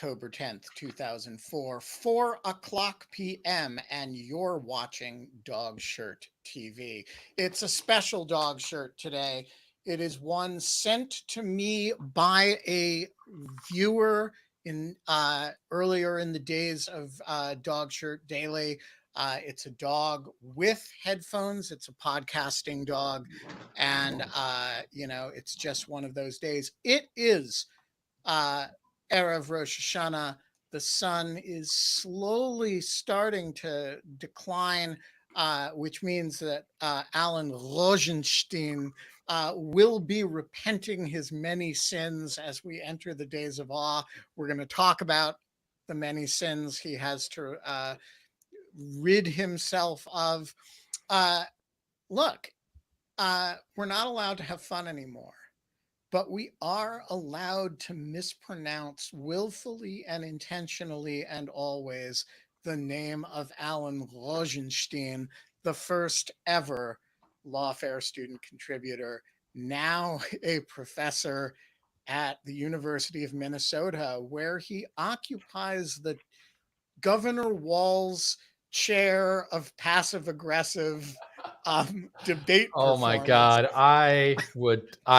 October 10th, 2004, 4 o'clock p.m., and you're watching Dog Shirt TV. It's a special Dog Shirt today. It is one sent to me by a viewer in earlier in the days of Dog Shirt Daily. It's a dog with headphones. It's a podcasting dog. And, it's just one of those days. It is Erev Rosh Hashanah. The sun is slowly starting to decline, which means that Alan Rozenshtein will be repenting his many sins as we enter the days of awe. We're going to talk about the many sins he has to rid himself of. Look, we're not allowed to have fun anymore, but we are allowed to mispronounce willfully and intentionally and always the name of Alan Rozenshtein, the first ever lawfare student contributor, now a professor at the University of Minnesota, where he occupies the Governor Walz chair of passive aggressive debate Oh my performance. God. I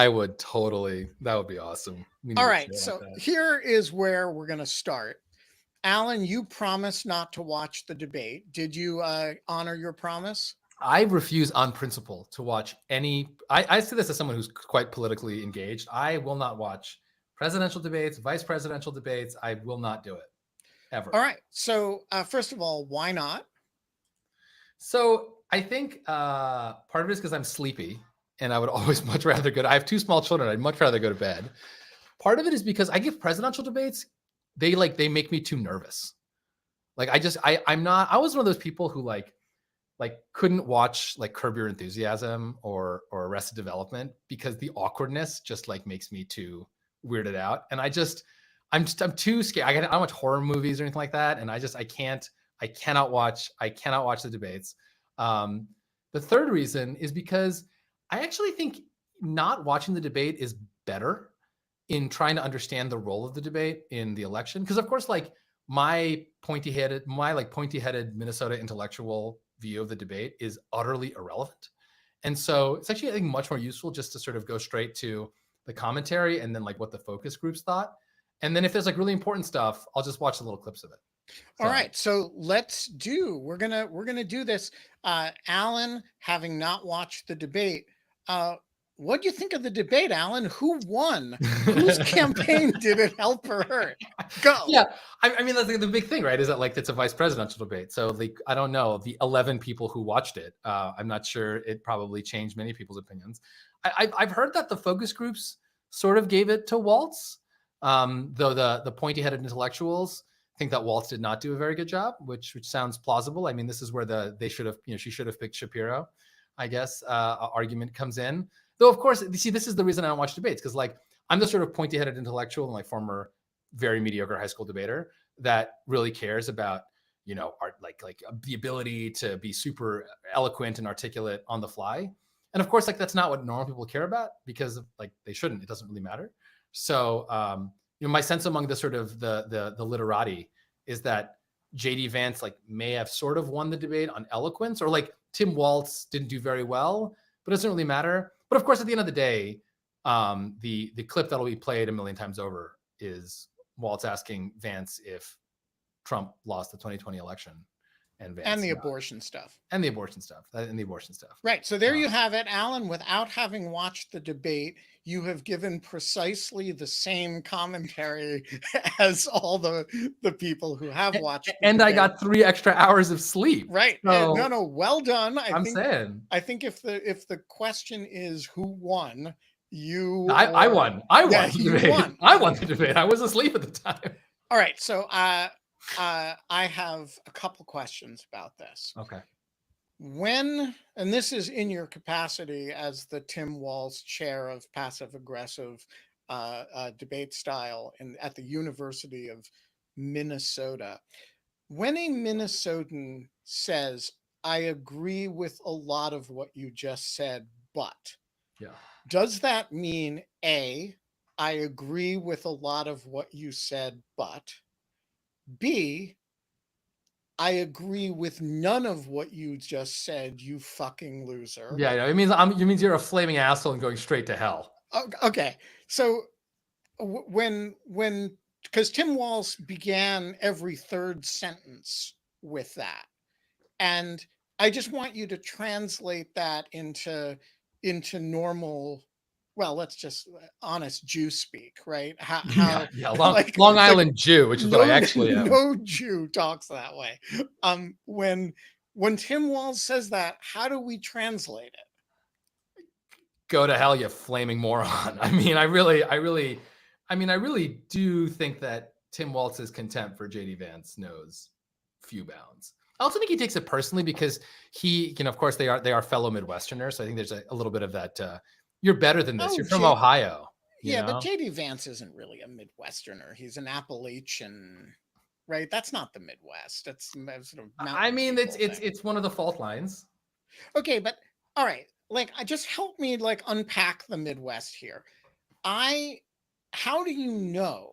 would totally, that would be awesome. All right, so here is where we're going to start. Alan, you promised not to watch the debate. Did you honor your promise? I refuse on principle to watch any. I say this as someone who's quite politically engaged. I will not watch presidential debates, vice presidential debates. I will not do it ever. All right. So first of all, why not? So I think part of it is because I'm sleepy and I would always much rather go to, I have two small children. I'd much rather go to bed. Part of it is because I give presidential debates. They make me too nervous. Like I was one of those people who like couldn't watch like Curb Your Enthusiasm or Arrested Development because the awkwardness just like makes me too weirded out. And I'm too scared. I don't watch horror movies or anything like that. And I cannot watch the debates. The third reason is because I actually think not watching the debate is better in trying to understand the role of the debate in the election. Because of course, like my pointy-headed Minnesota intellectual view of the debate is utterly irrelevant. And so it's actually, I think, much more useful just to sort of go straight to the commentary and then like what the focus groups thought. And then if there's like really important stuff, I'll just watch the little clips of it. All right, so we're gonna do this. Alan, having not watched the debate, what do you think of the debate, Alan? Who won? Whose campaign did it help or hurt? Go. Yeah, I mean, that's the big thing, right? Is that like it's a vice presidential debate. So like, I don't know, the 11 people who watched it, I'm not sure it probably changed many people's opinions. I've heard that the focus groups sort of gave it to Walz, though the pointy-headed intellectuals think that Walz did not do a very good job, which sounds plausible. I mean, this is where she should have picked Shapiro, I guess, argument comes in. Though, of course, you see, this is the reason I don't watch debates, because like I'm the sort of pointy-headed intellectual and like former very mediocre high school debater that really cares about, art, like the ability to be super eloquent and articulate on the fly. And of course, like that's not what normal people care about, because like they shouldn't. It doesn't really matter. So, my sense among the sort of the literati is that JD Vance like may have sort of won the debate on eloquence, or like Tim Walz didn't do very well, but it doesn't really matter. But of course, at the end of the day, the clip that'll be played a million times over is Walz asking Vance if Trump lost the 2020 election, and Vance and the abortion stuff. Right. So there you have it, Alan. Without having watched the debate, you have given precisely the same commentary as all the people who have watched. And I got 3 extra hours of sleep. Right. So, no, well done. I think if the question is who won, I won. I won the debate. Won. I won the debate. I was asleep at the time. All right. So I have a couple questions about this. Okay. And this is in your capacity as the Tim Walz chair of passive aggressive debate style at the University of Minnesota. When a Minnesotan says, I agree with a lot of what you just said, but does that mean A, I agree with a lot of what you said, but, B, I agree with none of what you just said, you fucking loser. Yeah, no, it means you're a flaming asshole and going straight to hell. Okay. So when because Tim Walz began every third sentence with that, and I just want you to translate that into normal, well, let's just honest Jew speak, right? Yeah, How yeah. Long like Island Jew, which is what I no actually am. no Jew talks that way. When Tim Walz says that, how do we translate it? Go to hell, you flaming moron. I mean, I really do think that Tim Walz's contempt for JD Vance knows few bounds. I also think he takes it personally because he, of course, they are fellow Midwesterners. So I think there's a little bit of that. You're better than this. Oh, You're from Ohio. Yeah, but JD Vance isn't really a Midwesterner. He's an Appalachian, right? That's not the Midwest. That's sort of mountain. I mean, it's one of the fault lines. Okay, but all right, like, just help me like unpack the Midwest here. How do you know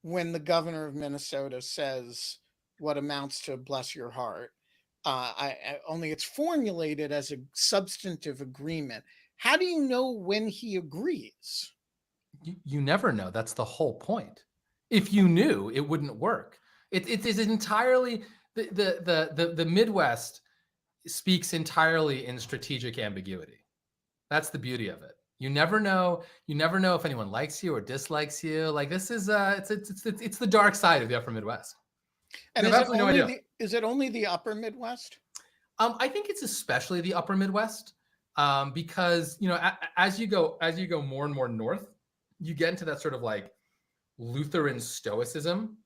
when the governor of Minnesota says what amounts to bless your heart? Only it's formulated as a substantive agreement. How do you know when he agrees? You never know. That's the whole point. If you knew, it wouldn't work. It is entirely the Midwest speaks entirely in strategic ambiguity. That's the beauty of it. You never know. You never know if anyone likes you or dislikes you. Like, this is it's the dark side of the Upper Midwest. And is it only the Upper Midwest? I think it's especially the Upper Midwest, because as you go more and more north, you get into that sort of like Lutheran stoicism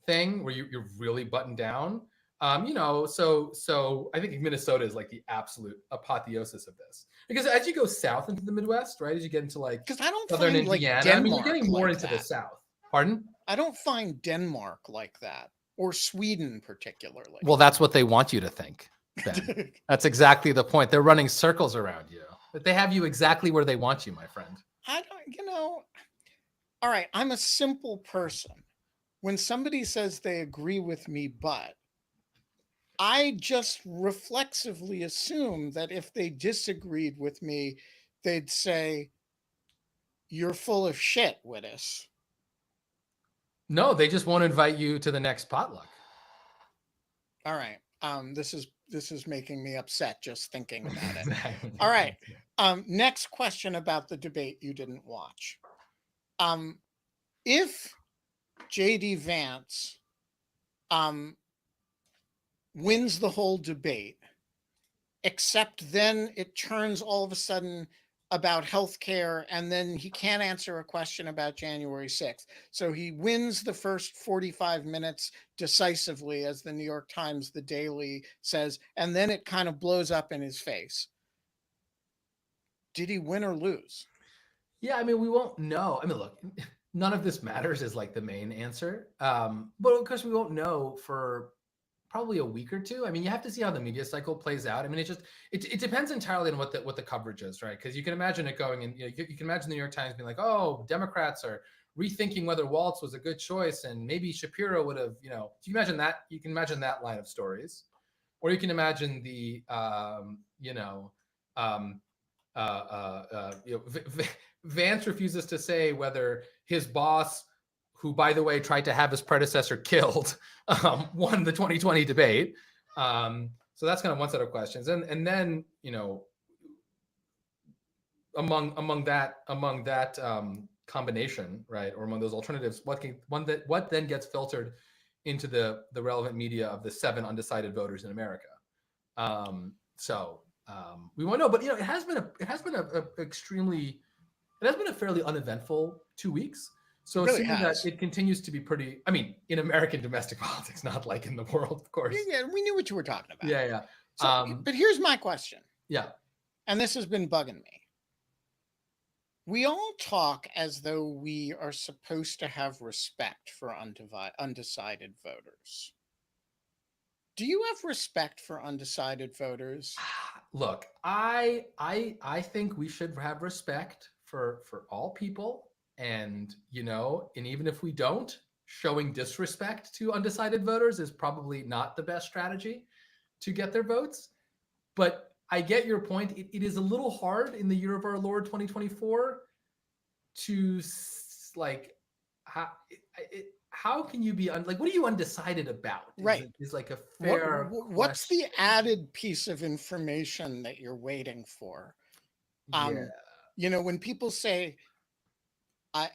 thing where you're really buttoned down. So I think Minnesota is like the absolute apotheosis of this, because as you go south into the Midwest, right, as you get into like because I don't southern find Indiana, like Denmark, I mean, you're getting more like into that. the south. Pardon? I don't find Denmark like that, or Sweden particularly. Well, that's what they want you to think, Ben. That's exactly the point. They're running circles around you. But they have you exactly where they want you, my friend. I don't, all right, I'm a simple person. When somebody says they agree with me, but I just reflexively assume that if they disagreed with me, they'd say, "You're full of shit, Wittes." No, they just won't invite you to the next potluck. All right. This is making me upset just thinking about it. All right. Next question about the debate you didn't watch. If JD Vance wins the whole debate, except then it turns all of a sudden about healthcare, and then he can't answer a question about January 6th. So he wins the first 45 minutes decisively, as the New York Times, the Daily says, and then it kind of blows up in his face. Did he win or lose? Yeah, I mean, we won't know. I mean, look, none of this matters is like the main answer. But of course, we won't know for probably a week or two. I mean, you have to see how the media cycle plays out. I mean, it depends entirely on what the coverage is, right? Because you can imagine it going, and you can imagine the New York Times being like, "Oh, Democrats are rethinking whether Waltz was a good choice, and maybe Shapiro would have," So you can imagine that. You can imagine that line of stories, or you can imagine the, Vance refuses to say whether his boss, who, by the way, tried to have his predecessor killed, won the 2020 debate. So that's kind of one set of questions. And then, among that combination, right, or among those alternatives, what then gets filtered into the relevant media of the 7 undecided voters in America? We won't know, but it has been a fairly uneventful 2 weeks. So really assuming that it continues to be pretty, I mean, in American domestic politics, not like in the world, of course. Yeah, we knew what you were talking about. Yeah. So, but here's my question. Yeah. And this has been bugging me. We all talk as though we are supposed to have respect for undecided voters. Do you have respect for undecided voters? Look, I think we should have respect for all people. And, and even if we don't, showing disrespect to undecided voters is probably not the best strategy to get their votes. But I get your point. It is a little hard in the year of our Lord 2024 to like how how can you be like what are you undecided about? Right. Is like a What fair what's the question. added piece of information that you're waiting for? Yeah. When people say, I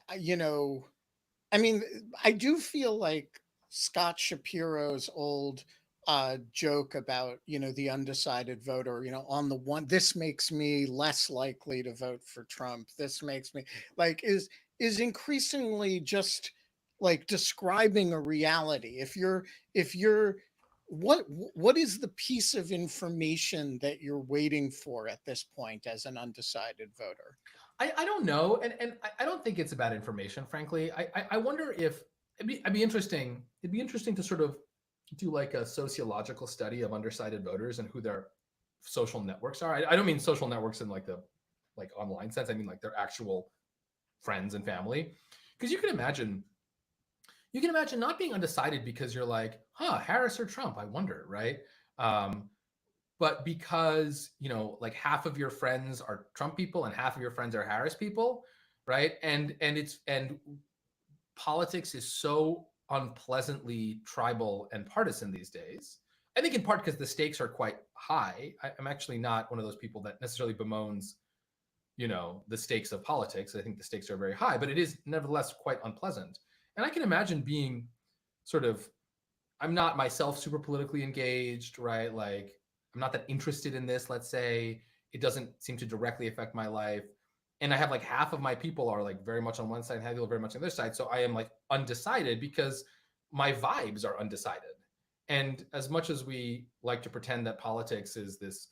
mean, I do feel like Scott Shapiro's old joke about, the undecided voter, on the one, this makes me less likely to vote for Trump. This makes me like is increasingly just like describing a reality. If you're what is the piece of information that you're waiting for at this point as an undecided voter? I don't know, and I don't think it's about information. Frankly, I wonder if it'd be interesting. It'd be interesting to sort of do like a sociological study of undecided voters and who their social networks are. I don't mean social networks in like the like online sense. I mean like their actual friends and family, because you can imagine not being undecided because you're like, huh, Harris or Trump. I wonder, right? Um, but because like half of your friends are Trump people and half of your friends are Harris people, right? And politics is so unpleasantly tribal and partisan these days. I think in part because the stakes are quite high. I'm actually not one of those people that necessarily bemoans the stakes of politics. I think the stakes are very high, but it is nevertheless quite unpleasant. And I can imagine being sort of I'm not myself super politically engaged, right? Like I'm not that interested in this, let's say. It doesn't seem to directly affect my life. And I have like half of my people are like very much on one side and half people very much on the other side. So I am like undecided because my vibes are undecided. And as much as we like to pretend that politics is this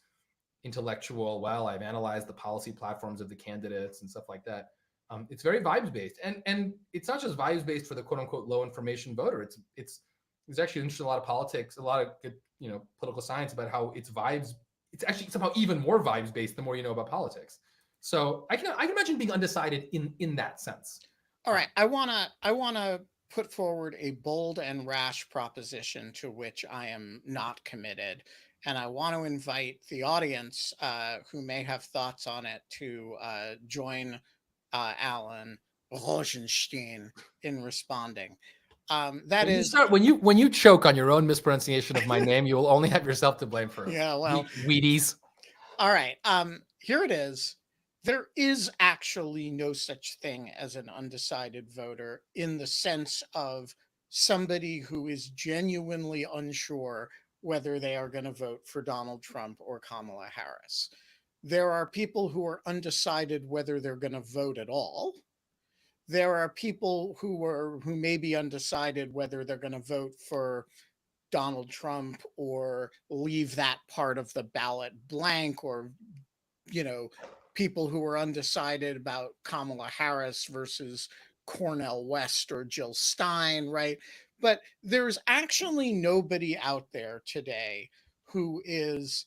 intellectual, well, I've analyzed the policy platforms of the candidates and stuff like that. It's very vibes based, and it's not just vibes based for the quote unquote low information voter. It's there's actually interesting a lot of politics, a lot of good political science about how it's vibes. It's actually somehow even more vibes based the more you know about politics. So I can imagine being undecided in that sense. All right, I want to put forward a bold and rash proposition to which I am not committed, and I want to invite the audience who may have thoughts on it to join Alan Rozenshtein in responding. That When you is, start when you choke on your own mispronunciation of my name, you will only have yourself to blame for it. yeah, well, Wheaties. all right. Here it is. There is actually no such thing as an undecided voter in the sense of somebody who is genuinely unsure whether they are going to vote for Donald Trump or Kamala Harris. There are people who are undecided whether they're going to vote at all. There are people who may be undecided whether they're going to vote for Donald Trump or leave that part of the ballot blank, or you know people who are undecided about Kamala Harris versus Cornel West or Jill Stein, right? But there's actually nobody out there today who is,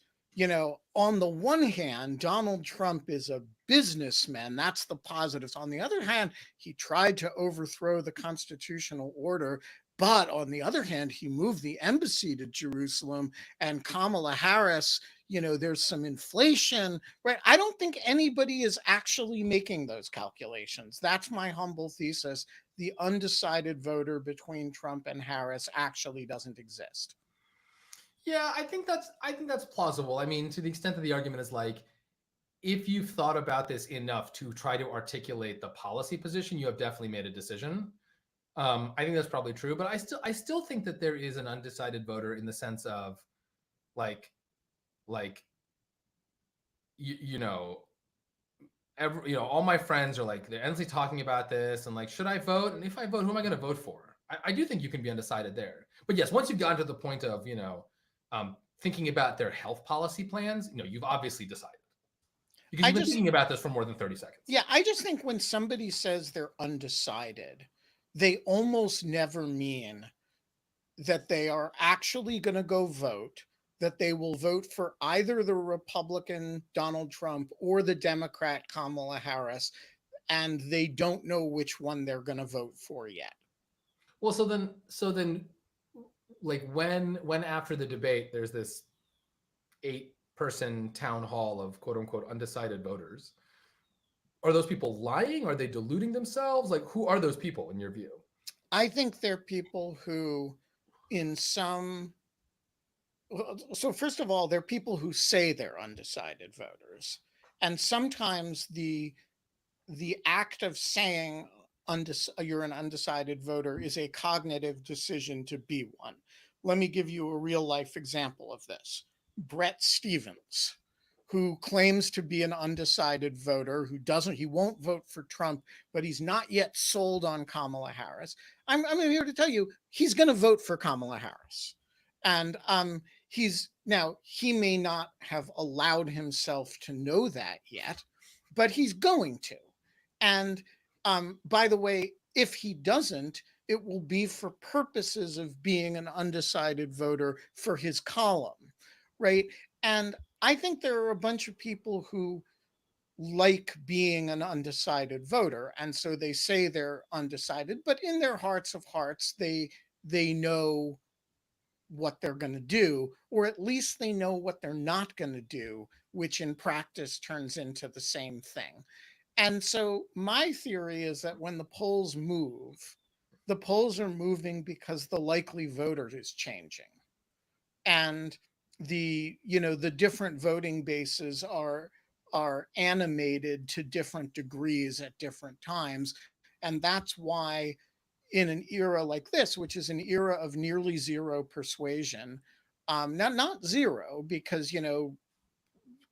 on the one hand, Donald Trump is a businessman. That's the positives. On the other hand, he tried to overthrow the constitutional order. But on the other hand, he moved the embassy to Jerusalem, and Kamala Harris, there's some inflation, right? I don't think anybody is actually making those calculations. That's my humble thesis. The undecided voter between Trump and Harris actually doesn't exist. Yeah, I think that's plausible. I mean, to the extent that the argument is like, if you've thought about this enough to try to articulate the policy position, you have definitely made a decision. I think that's probably true, but I still think that there is an undecided voter in the sense of like like you know all my friends are like they're endlessly talking about this and like should I vote, and if I vote, who am I going to vote for? I do think you can be undecided there, but yes, once you've gotten to the point of thinking about their health policy plans, you've obviously decided because I you've been just thinking about this for more than 30 seconds. Yeah, I just think when somebody says they're undecided, they almost never mean that they are actually going to go vote, that they will vote for either the Republican Donald Trump or the Democrat Kamala Harris, and they don't know which one they're going to vote for yet. Well, so then, like when after the debate, there's this 8-person town hall of quote unquote undecided voters. Are those people lying? Are they deluding themselves? Like, who are those people in your view? I think they're people who, in some, so first of all, they're people who say they're undecided voters. And sometimes the act of saying you're an undecided voter is a cognitive decision to be one. Let me give you a real life example of this. Brett Stevens, who claims to be an undecided voter, he won't vote for Trump, but he's not yet sold on Kamala Harris. I'm here to tell you, he's going to vote for Kamala Harris. And he may not have allowed himself to know that yet, but he's going to. And by the way, if he doesn't, it will be for purposes of being an undecided voter for his column, right? And I think there are a bunch of people who like being an undecided voter, and so they say they're undecided, but in their hearts of hearts, they know what they're going to do, or at least they know what they're not going to do, which in practice turns into the same thing. And so my theory is that when the polls move, the polls are moving because the likely voter is changing. And the different voting bases are animated to different degrees at different times. And that's why in an era like this, which is an era of nearly zero persuasion, not zero, because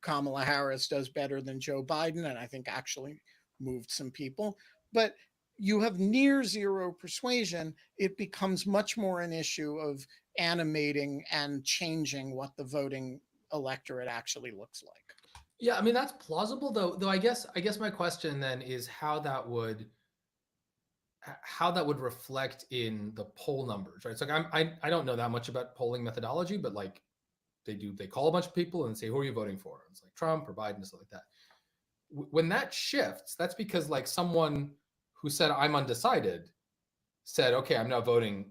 Kamala Harris does better than Joe Biden, and I think actually moved some people. But you have near zero persuasion, it becomes much more an issue of animating and changing what the voting electorate actually looks like. Yeah, I mean that's plausible though. Though I guess my question then is how that would reflect in the poll numbers, right? So like I don't know that much about polling methodology, but like they call a bunch of people and say who are you voting for? And it's like Trump or Biden and stuff like that. When that shifts, that's because like someone who said I'm undecided said, okay, I'm now voting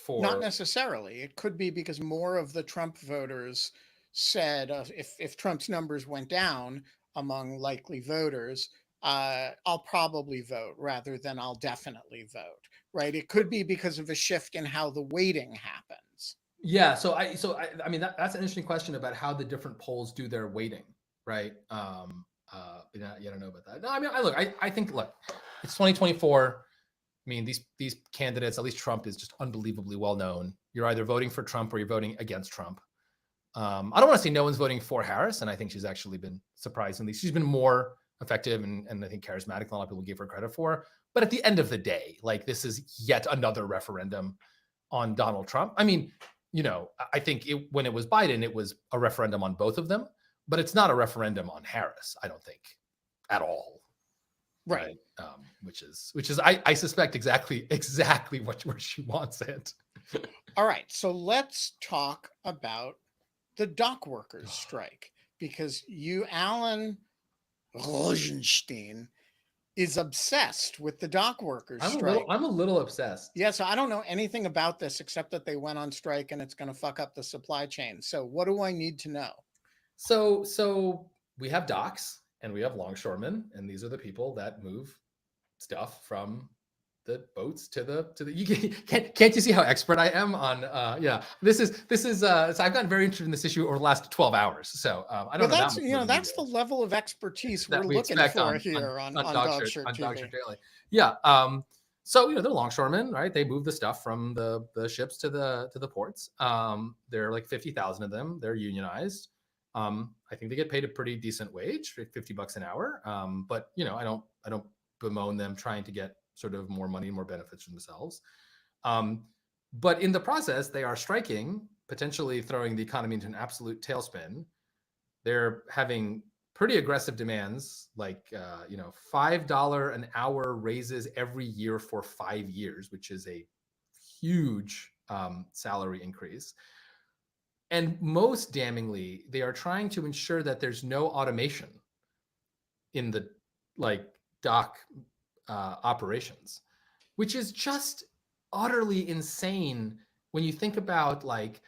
Not for. necessarily. It could be because more of the Trump voters said, if Trump's numbers went down among likely voters, I'll probably vote rather than I'll definitely vote, right? It could be because of a shift in how the weighting happens. Yeah, so I mean that's an interesting question about how the different polls do their weighting, right? Yeah, I don't know about that. No, I mean, I think, look, it's 2024. I mean, these candidates, at least Trump, is just unbelievably well known. You're either voting for Trump or you're voting against Trump. I don't want to say no one's voting for Harris, and I think she's actually been surprisingly, she's been more effective and I think charismatic than a lot of people give her credit for. But at the end of the day, like this is yet another referendum on Donald Trump. I mean, I think when it was Biden, it was a referendum on both of them, but it's not a referendum on Harris, I don't think, at all. Right. Which is I suspect exactly where she wants it. All right. So let's talk about the dock workers strike, because Alan Rozenshtein, is obsessed with the dock workers strike. I'm a little obsessed. Yeah, so I don't know anything about this except that they went on strike and it's going to fuck up the supply chain. So what do I need to know? So we have docks and we have longshoremen, and these are the people that move stuff from the boats to the you can't you see how expert I am on this is so I've gotten very interested in this issue over the last 12 hours, so I don't know that's that much that's the level of expertise we're that we looking expect for here on Dog Shirt TV. Dog Shirt Daily. Yeah. So they're longshoremen, right? They move the stuff from the ships to the ports. There are like 50,000 of them. They're unionized. I think they get paid a pretty decent wage, $50 an hour. But I don't bemoan them trying to get sort of more money, more benefits for themselves. But in the process, they are striking, potentially throwing the economy into an absolute tailspin. They're having pretty aggressive demands, like $5 an hour raises every year for 5 years, which is a huge salary increase. And most damningly, they are trying to ensure that there's no automation in the dock operations, which is just utterly insane when you think about, like,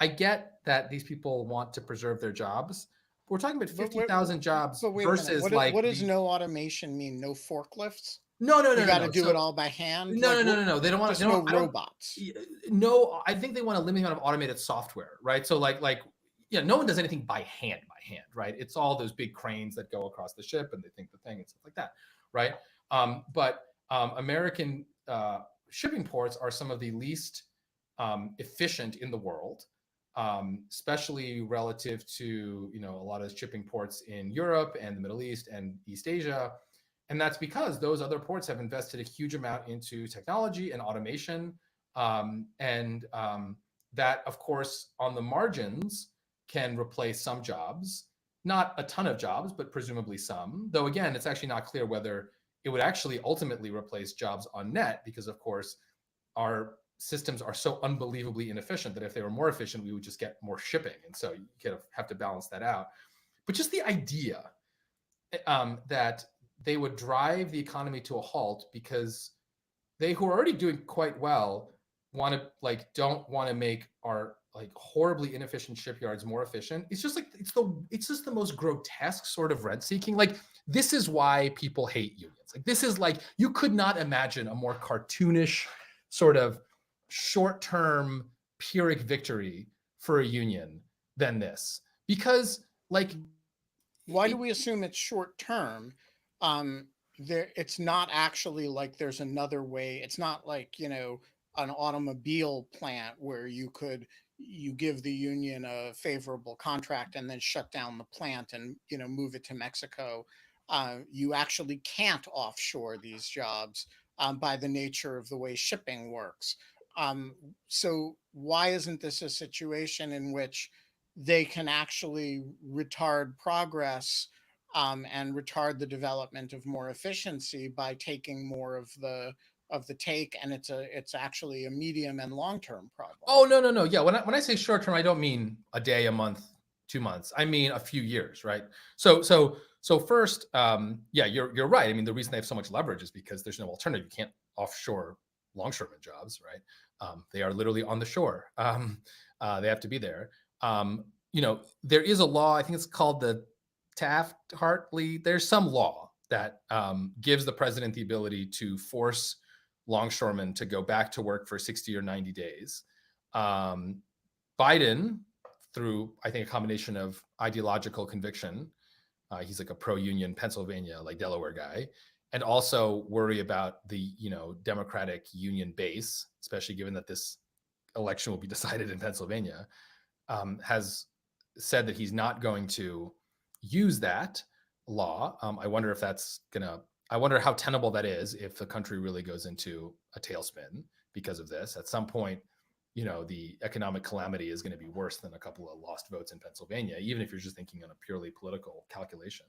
I get that these people want to preserve their jobs. But we're talking about But 50,000 jobs but wait a minute. versus What like does the no automation mean? No forklifts? no, no, You no, no, got to no. do it So all by hand? no, Like no, no, what? no, no. They don't want to. Just They no don't. I don't. robots. No, I think they want to limit the amount of automated software, right? So like, yeah, no one does anything by hand, right? It's all those big cranes that go across the ship and they think the thing and stuff like that, right? But American shipping ports are some of the least efficient in the world, especially relative to a lot of shipping ports in Europe and the Middle East and East Asia. And that's because those other ports have invested a huge amount into technology and automation. And that, of course, on the margins can replace some jobs, not a ton of jobs, but presumably some. Though, again, it's actually not clear whether it would actually ultimately replace jobs on net, because, of course, our systems are so unbelievably inefficient that if they were more efficient, we would just get more shipping. And so you kind of have to balance that out. But just the idea that they would drive the economy to a halt because they, who are already doing quite well, don't want to make our like horribly inefficient shipyards more efficient. It's just like it's just the most grotesque sort of rent seeking. Like, this is why people hate unions. Like, this is like, you could not imagine a more cartoonish sort of short-term Pyrrhic victory for a union than this, because like, Why do we assume it's short term? It's not actually like there's another way. It's not like, an automobile plant where you give the union a favorable contract and then shut down the plant and, move it to Mexico. You actually can't offshore these jobs by the nature of the way shipping works. Um, so why isn't this a situation in which they can actually retard progress, and retard the development of more efficiency by taking more of the take, and it's actually a medium and long term problem? oh, no, no, no. Yeah, when I say short term, I don't mean a day, a month, 2 months. I mean a few years, right? So first, yeah, you're right. I mean, the reason they have so much leverage is because there's no alternative. You can't offshore longshoreman jobs, right? They are literally on the shore. They have to be there. There is a law. I think it's called the Taft-Hartley. There's some law that gives the president the ability to force longshoremen to go back to work for 60 or 90 days. Biden, through, I think, a combination of ideological conviction, he's like a pro-union Pennsylvania, like Delaware guy, and also worry about the Democratic union base, especially given that this election will be decided in Pennsylvania, has said that he's not going to use that law. I wonder I wonder how tenable that is if the country really goes into a tailspin because of this. At some point, the economic calamity is going to be worse than a couple of lost votes in Pennsylvania, even if you're just thinking on a purely political calculation.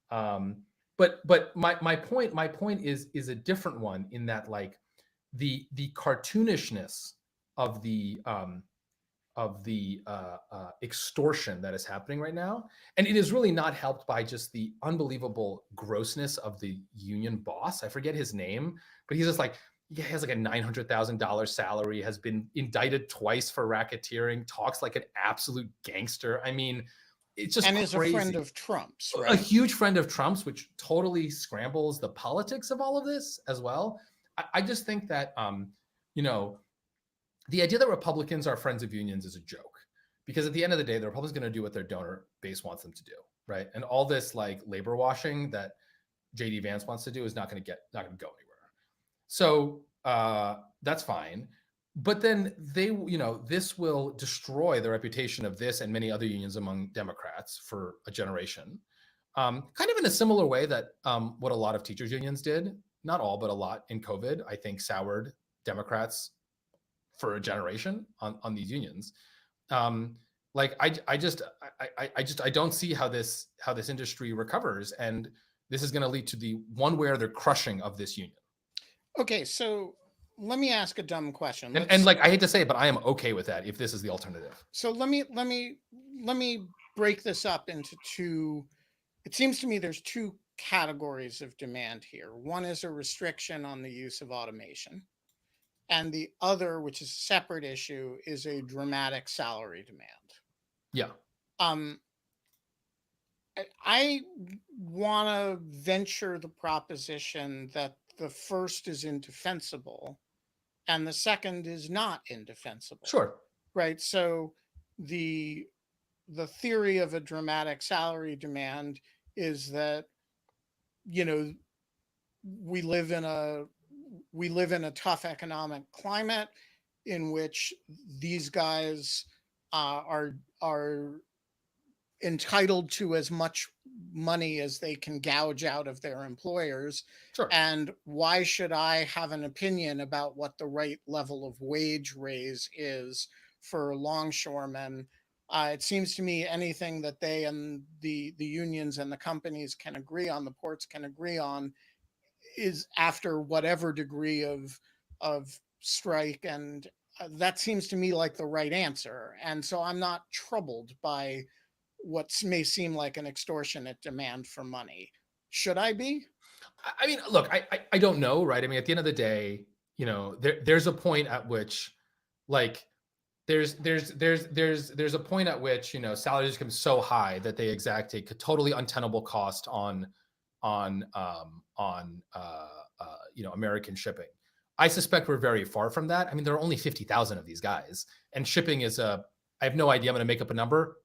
But my point is a different one, in that, like, the cartoonishness of the extortion that is happening right now. And it is really not helped by just the unbelievable grossness of the union boss. I forget his name, but he's just like, he has like a $900,000 salary, has been indicted twice for racketeering, talks like an absolute gangster. I mean, it's just And is a friend crazy. of Trump's, A right? huge friend of Trump's, which totally scrambles the politics of all of this as well. I just think that, the idea that Republicans are friends of unions is a joke, because at the end of the day, the Republicans are going to do what their donor base wants them to do, right? And all this like labor washing that JD Vance wants to do is not going to go anywhere. So that's fine. But then this will destroy the reputation of this and many other unions among Democrats for a generation. Kind of in a similar way that what a lot of teachers unions did, not all, but a lot in COVID, I think soured Democrats for a generation on these unions. Like, I don't see how this industry recovers, and this is going to lead to the one way or the crushing of this union. Okay, so let me ask a dumb question. And like, I hate to say it, but I am okay with that if this is the alternative. So let me break this up into two. It seems to me there's two categories of demand here. One is a restriction on the use of automation, and the other, which is a separate issue, is a dramatic salary demand. Yeah. Um, I want to venture the proposition that the first is indefensible and the second is not indefensible. Sure. Right? So the theory of a dramatic salary demand is that, you know, we live in a tough economic climate in which these guys are entitled to as much money as they can gouge out of their employers. Sure. And why should I have an opinion about what the right level of wage raise is for longshoremen? It seems to me anything that they and the unions and the companies can agree on, the ports can agree on, is after whatever degree of strike, and that seems to me like the right answer. And so I'm not troubled by what may seem like an extortionate demand for money. Should I be? I mean, look, I don't know, right? I mean, at the end of the day, you know, there's a point at which, like, there's a point at which, you know, salaries become so high that they exact a totally untenable cost on you know, American shipping. I suspect we're very far from that. I mean, there are only 50,000 of these guys, and shipping is I have no idea. I'm going to make up a number.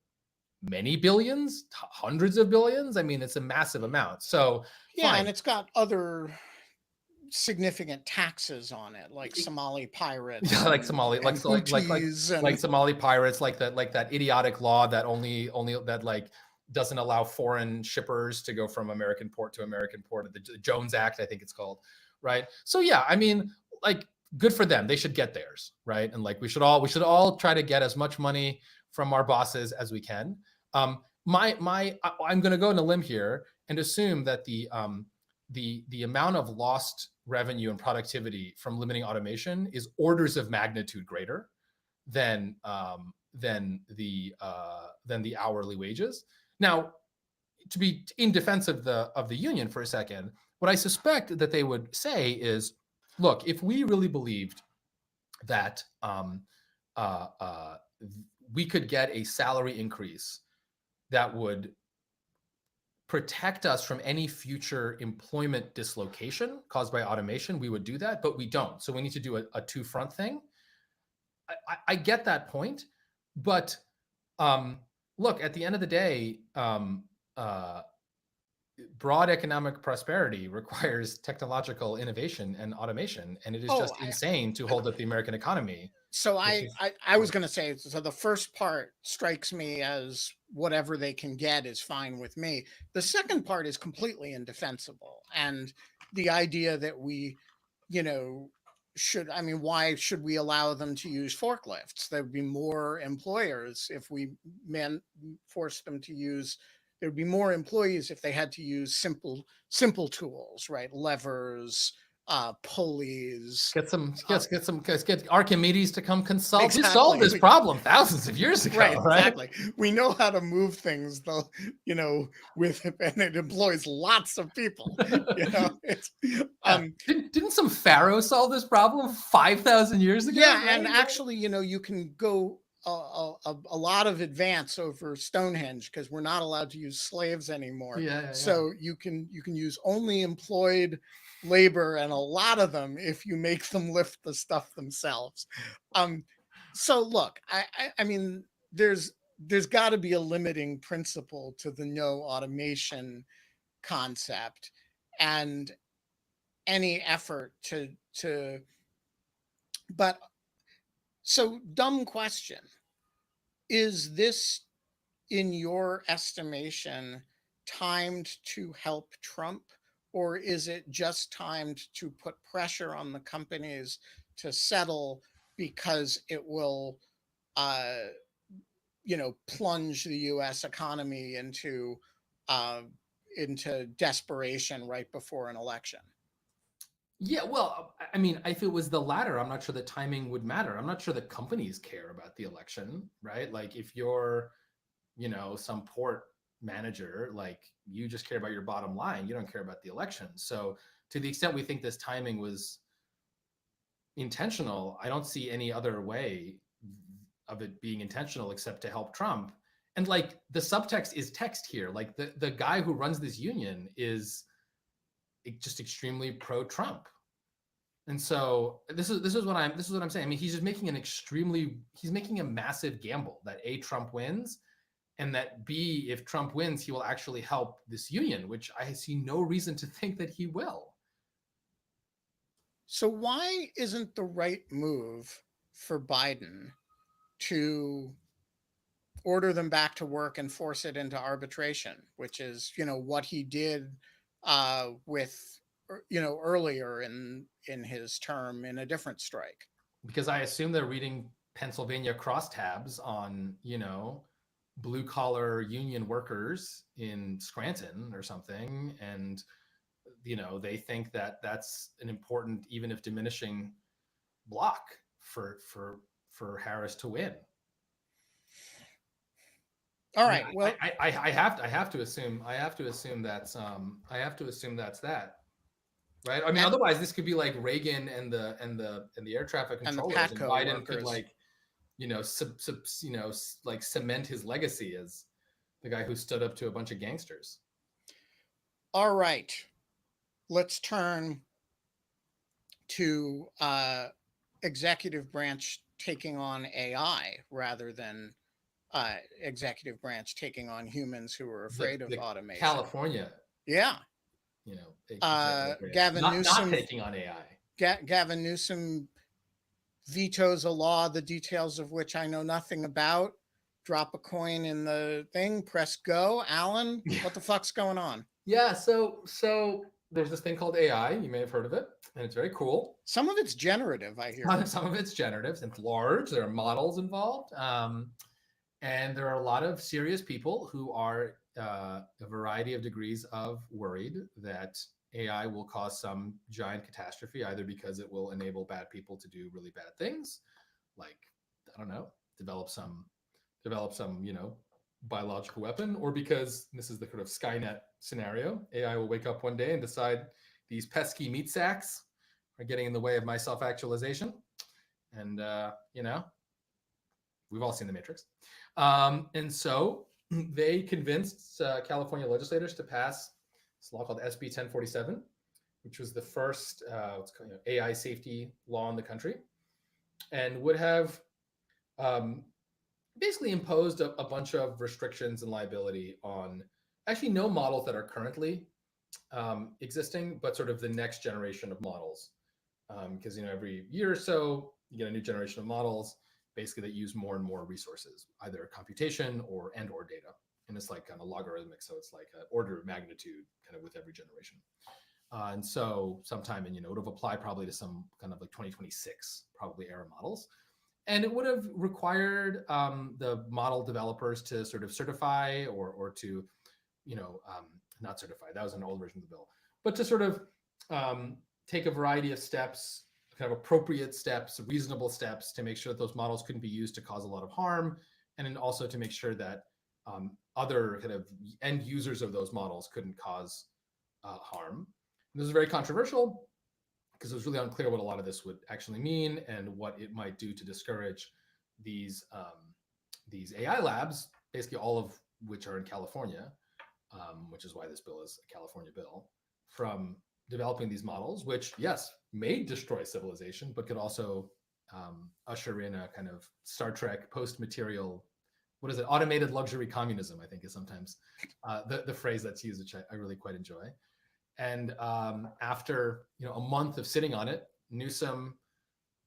Many billions, hundreds of billions. I mean, it's a massive amount. So Yeah, fine. and it's got other significant taxes on it, like Somali pirates, like and, Somali, and Houthis, like Somali pirates, like that idiotic law that only that like doesn't allow foreign shippers to go from American port to American port, the Jones Act, I think it's called, right? So yeah, I mean, like, good for them. They should get theirs, right? And like we should all try to get as much money from our bosses as we can. I'm going to go on a limb here and assume that the amount of lost revenue and productivity from limiting automation is orders of magnitude greater than the hourly wages. Now, to be in defense of the union for a second, what I suspect that they would say is, look, if we really believed that we could get a salary increase that would protect us from any future employment dislocation caused by automation, we would do that, but we don't. So we need to do a two-front thing. I get that point, but look, at the end of the day, broad economic prosperity requires technological innovation and automation, and it is just insane to hold up the American economy. So I was going to say, so the first part strikes me as whatever they can get is fine with me. The second part is completely indefensible. And the idea that we, you know, why should we allow them to use forklifts? There'd be more employers if we forced them to use, there'd be more employees if they had to use simple tools, right? Levers, pulleys. Get Archimedes to come consult. Exactly. We solved this problem thousands of years ago, right? Exactly. We know how to move things, though, you know, and it employs lots of people. You know, it's didn't some pharaoh solve this problem 5,000 years ago? Yeah, right? And actually, you know, you can go a lot of advance over Stonehenge because we're not allowed to use slaves anymore. Yeah. So you can use only employed labor, and a lot of them if you make them lift the stuff themselves. So look, I mean, there's got to be a limiting principle to the no automation concept, and any effort to but so dumb question, is this, in your estimation, timed to help Trump, or is it just timed to put pressure on the companies to settle because it will, you know, plunge the U.S. economy into desperation right before an election? Yeah, well, I mean, if it was the latter, I'm not sure the timing would matter. I'm not sure the companies care about the election, right? Like, if you're, you know, some port manager, like, you just care about your bottom line. You don't care about the election. So to the extent we think this timing was, intentional, I don't see any other way of it being intentional except to help Trump. And like the subtext is text here. Like the guy who runs this union is just extremely pro-Trump. And so this is what I'm saying. I mean, he's just making he's making a massive gamble that A, Trump wins, and that B, if Trump wins, he will actually help this union, which I see no reason to think that he will. So why isn't the right move for Biden to order them back to work and force it into arbitration, which is, what he did with, earlier in his term in a different strike? Because I assume they're reading Pennsylvania crosstabs on, blue collar union workers in Scranton or something. And, they think that that's an important, even if diminishing, block for Harris to win. All right. Well, I have to assume that's that. Right. I mean, otherwise this could be like Reagan and the air traffic controllers, and Biden could like cement his legacy as the guy who stood up to a bunch of gangsters. All right. Let's turn to executive branch taking on AI rather than executive branch taking on humans who are afraid of automation. California. Yeah. Gavin Newsom not taking on AI. Gavin Newsom vetoes a law, the details of which I know nothing about. Drop a coin in the thing, press go. Alan, what the fuck's going on? Yeah, so there's this thing called AI. You may have heard of it, and it's very cool. Some of it's generative, I hear. Some of it's generative. It's large. There are models involved, and there are a lot of serious people who are a variety of degrees of worried that AI will cause some giant catastrophe, either because it will enable bad people to do really bad things, like, I don't know, develop some biological weapon, or because this is the kind of Skynet scenario. AI will wake up one day and decide these pesky meat sacks are getting in the way of my self-actualization. And, we've all seen The Matrix. And so they convinced California legislators to pass this law called SB 1047, which was the first AI safety law in the country, and would have basically imposed a bunch of restrictions and liability on actually no models that are currently existing, but sort of the next generation of models. Because every year or so you get a new generation of models, basically that use more and more resources, either computation or data. And it's like kind of logarithmic, so it's like an order of magnitude kind of with every generation. And so sometime in, it would have applied probably to some kind of like 2026 probably era models. And it would have required the model developers to sort of certify or to, not certify, that was an old version of the bill, but to sort of take a variety of steps, kind of appropriate steps, reasonable steps to make sure that those models couldn't be used to cause a lot of harm. And then also to make sure that other kind of end users of those models couldn't cause harm. And this is very controversial because it was really unclear what a lot of this would actually mean and what it might do to discourage these AI labs, basically all of which are in California, which is why this bill is a California bill, from developing these models, which, yes, may destroy civilization, but could also usher in a kind of Star Trek post-material, what is it? Automated luxury communism, I think is sometimes the phrase that's used, which I really quite enjoy. And after a month of sitting on it, Newsom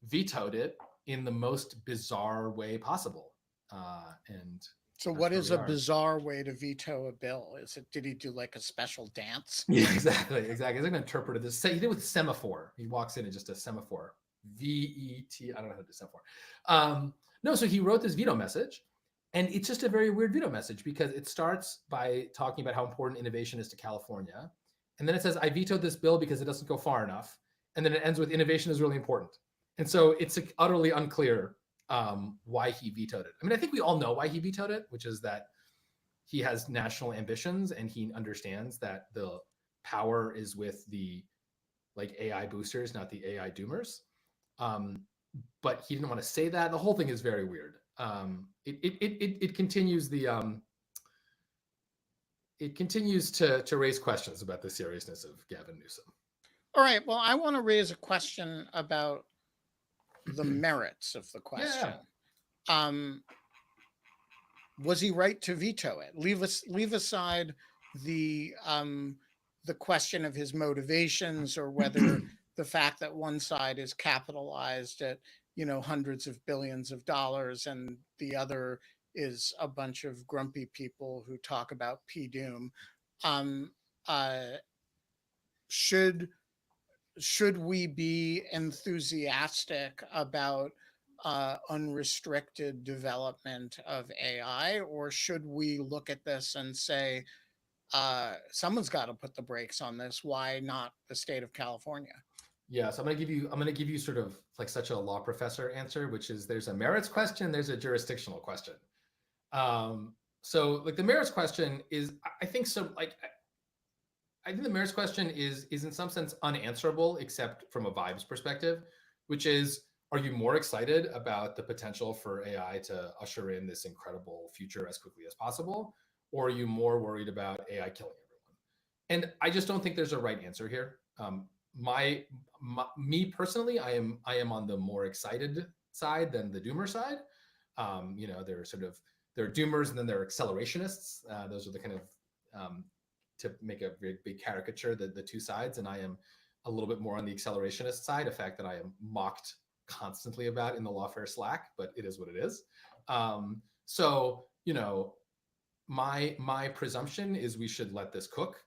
vetoed it in the most bizarre way possible. And so what is a bizarre way to veto a bill? Did he do like a special dance? Yeah, exactly. He's like an interpreter. He did with semaphore. He walks in and just a semaphore. V-E-T, I don't know how to do semaphore. No, so he wrote this veto message. And it's just a very weird veto message because it starts by talking about how important innovation is to California. And then it says, I vetoed this bill because it doesn't go far enough. And then it ends with innovation is really important. And so it's utterly unclear why he vetoed it. I mean, I think we all know why he vetoed it, which is that he has national ambitions and he understands that the power is with the AI boosters, not the AI doomers. But he didn't want to say that. The whole thing is very weird. It continues it continues to raise questions about the seriousness of Gavin Newsom. All right. Well, I want to raise a question about the merits of the question. Yeah. Was he right to veto it? Leave aside the question of his motivations, or whether the fact that one side is capitalized at hundreds of billions of dollars and the other is a bunch of grumpy people who talk about P-doom. Should we be enthusiastic about unrestricted development of AI, or should we look at this and say someone's got to put the brakes on this? Why not the state of California? Yeah, so I'm gonna give you sort of like such a law professor answer, which is there's a merits question, there's a jurisdictional question. So like the merits question is, I think so like I think the merits question is in some sense unanswerable, except from a vibes perspective, which is, are you more excited about the potential for AI to usher in this incredible future as quickly as possible, or are you more worried about AI killing everyone? And I just don't think there's a right answer here. Me personally, I am on the more excited side than the doomer side. There are doomers and then there are accelerationists. Those are the kind of to make a very big caricature, the two sides, and I am a little bit more on the accelerationist side, a fact that I am mocked constantly about in the lawfare Slack, but it is what it is. So my presumption is we should let this cook,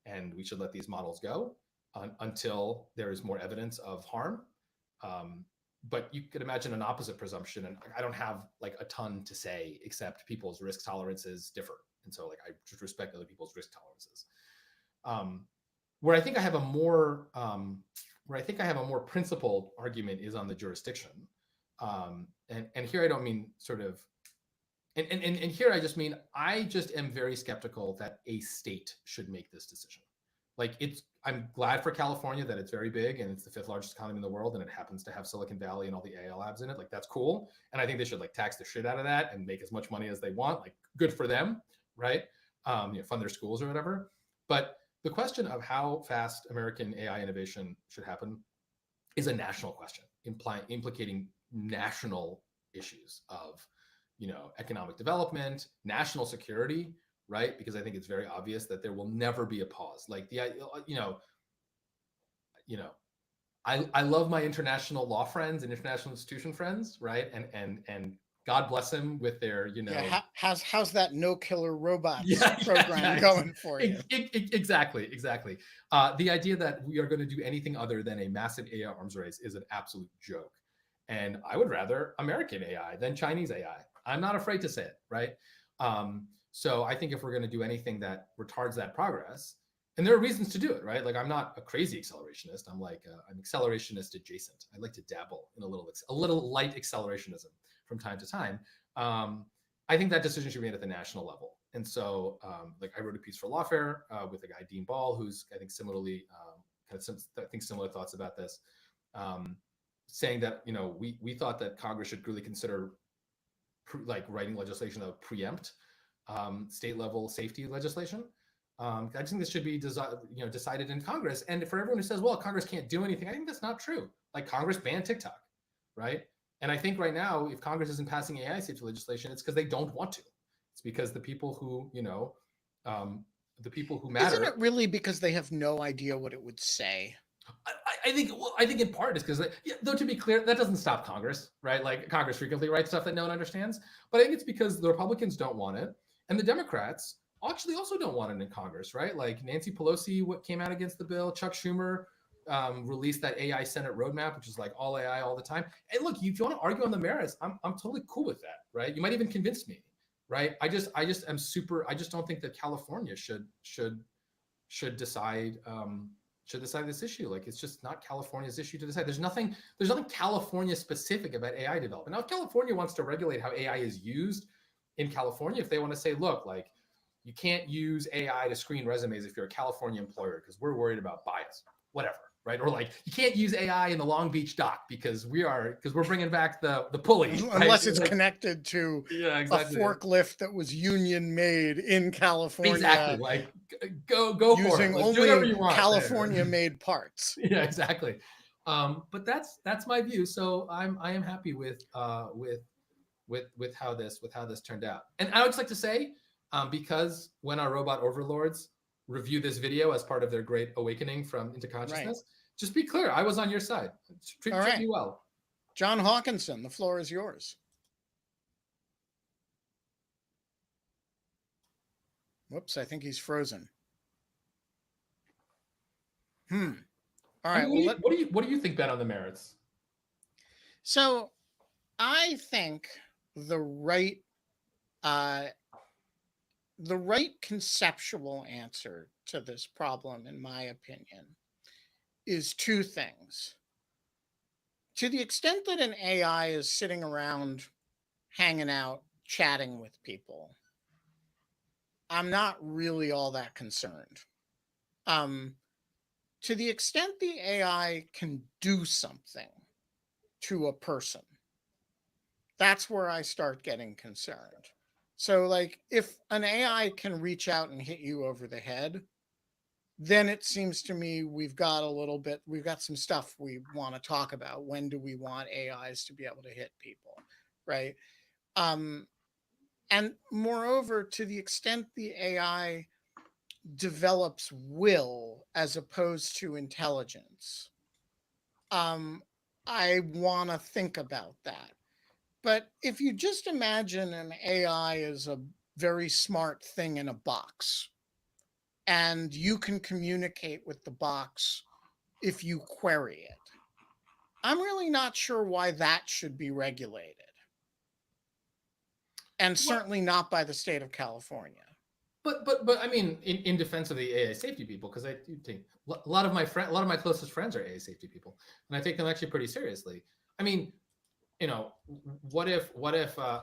and we should let these models go until there is more evidence of harm. But you could imagine an opposite presumption, and I don't have like a ton to say except people's risk tolerances differ, and so like I just respect other people's risk tolerances. Where I think I have a more principled argument is on the jurisdiction, and here I don't mean sort of, and here I just mean I just am very skeptical that a state should make this decision. Like I'm glad for California that it's very big and it's the 5th largest economy in the world, and it happens to have Silicon Valley and all the AI labs in it. Like that's cool, and I think they should like tax the shit out of that and make as much money as they want. Like good for them, right? Fund their schools or whatever. But the question of how fast American AI innovation should happen is a national question, implicating national issues of, economic development, national security, right? Because I think it's very obvious that there will never be a pause. Like I love my international law friends and international institution friends, right? And God bless them with their, how's that no killer robots program yeah, going for you? Exactly. The idea that we are going to do anything other than a massive AI arms race is an absolute joke. And I would rather American AI than Chinese AI. I'm not afraid to say it, right? So I think if we're going to do anything that retards that progress, and there are reasons to do it, right? Like I'm not a crazy accelerationist. I'm like I'm accelerationist adjacent. I like to dabble in a little light accelerationism from time to time. I think that decision should be made at the national level. And so, like I wrote a piece for Lawfare with a guy Dean Ball, who's I think similarly similar thoughts about this, saying that we thought that Congress should really consider writing legislation that would preempt state level safety legislation. I just think this should be decided in Congress. And for everyone who says, well, Congress can't do anything, I think that's not true. Like Congress banned TikTok, right? And I think right now, if Congress isn't passing AI safety legislation, it's because they don't want to. It's because the people who, the people who matter. Isn't it really because they have no idea what it would say? I think in part it's because, though to be clear, that doesn't stop Congress, right? Like Congress frequently writes stuff that no one understands. But I think it's because the Republicans don't want it, and the Democrats actually also don't want it in Congress, right? Like Nancy Pelosi came out against the bill. Chuck Schumer released that AI Senate roadmap, which is like all AI all the time. And look, if you want to argue on the merits, I'm totally cool with that, right? You might even convince me, right? I just don't think that California should decide this issue. Like it's just not California's issue to decide. There's nothing California specific about AI development. Now, if California wants to regulate how AI is used in California, if they want to say, look, like you can't use AI to screen resumes if you're a California employer because we're worried about bias, whatever, right? Or like you can't use AI in the Long Beach dock because we're bringing back the pulley, right? Unless it's like, connected to yeah, a exactly. forklift that was union made in California. Exactly. Like go for it. Using Let's do whatever you only want. California made parts. Yeah, exactly. But that's my view. So I am happy with how this turned out. And I would just like to say, because when our robot overlords review this video as part of their great awakening into consciousness, just be clear, I was on your side. Treat me well. John Hawkinson, the floor is yours. Whoops, I think he's frozen. All right. I mean, what do you think, Ben, on the merits? So I think the right conceptual answer to this problem, in my opinion, is two things. To the extent that an AI is sitting around, hanging out, chatting with people, I'm not really all that concerned. To the extent the AI can do something to a person, that's where I start getting concerned. So, like, if an AI can reach out and hit you over the head, then it seems to me we've got some stuff we want to talk about. When do we want AIs to be able to hit people, right? And moreover, to the extent the AI develops will as opposed to intelligence, I want to think about that. But if you just imagine an AI as a very smart thing in a box, and you can communicate with the box if you query it, I'm really not sure why that should be regulated. And certainly not by the state of California. But I mean, in defense of the AI safety people, because I do think a lot of my closest friends are AI safety people, and I take them actually pretty seriously. I mean, what if I